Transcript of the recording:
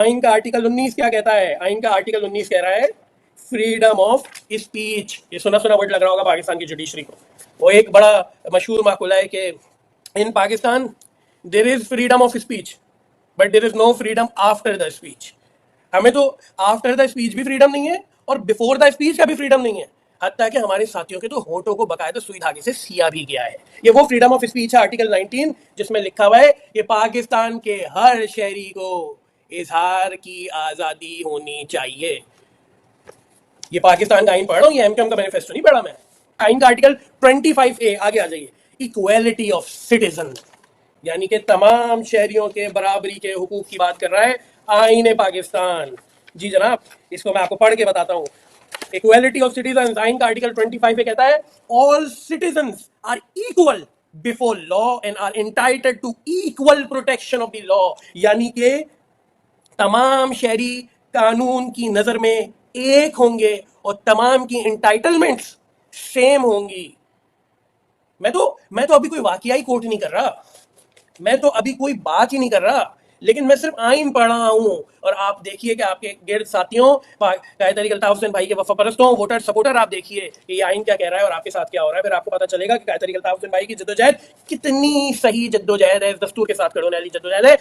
आइन का आर्टिकल 19 क्या कहता है? आइन का आर्टिकल 19 कह रहा है फ्रीडम ऑफ स्पीच। ये सुना सुना वर्ड लग रहा होगा पाकिस्तान की जुडिशरी को। वो एक बड़ा मशहूर माकुला है कि in Pakistan there is freedom of speech but there is no freedom after the speech. हमें तो आफ्टर द स्पीच भी फ्रीडम नहीं है और बिफोर द स्पीच का भी फ्रीडम नहीं है। हत्ता कि हमारे साथियों के तो होठों को बकायदा सुई धागे से सिया भी गया है। ये वो फ्रीडम ऑफ स्पीच है आर्टिकल 19 जिसमें लिखा हुआ है कि पाकिस्तान के हर शहरी को इजहार की आजादी होनी चाहिए। ये पाकिस्तान का आइन पढ़ रहा हूँ, ये एमकेएम का मैनिफेस्टो नहीं पढ़ा मैं। आइन का आर्टिकल 25A, आगे आ जाइए। इक्वेलिटी ऑफ सिटीजन, यानी कि तमाम शहरियों के बराबरी के हुकूक की बात कर रहा है आइन पाकिस्तान। जी जनाब, इसको मैं आपको पढ़ के बताता हूँ। इक्वेलिटी ऑफ सिटीजन, आइन का आर्टिकल 25 कहता है all citizens are equal before law and are entitled to equal protection of the law. यानी कि तमाम शहरी कानून की नजर में एक होंगे और तमाम की एंटाइटलमेंट्स सेम होंगी। मैं तो अभी कोई वाकई कोर्ट नहीं कर रहा, मैं तो अभी कोई बात ही नहीं कर रहा, लेकिन मैं सिर्फ आइन पढ़ रहा हूं। और आप देखिए कि आपके गिरद साथियों, कायद तहरीक अल्ताफ हुसैन भाई के वफा परस्तों, वोटर सपोर्टर, आप देखिए कि ये आइन क्या कह रहा है और आपके साथ क्या हो रहा है। फिर आपको पता चलेगा कि कायद तहरीक अल्ताफ हुसैन भाई की जद्दोजहद कितनी सही जद्दोजहद है, दस्तूर के साथ खड़े होने वाली जद्दोजहद है।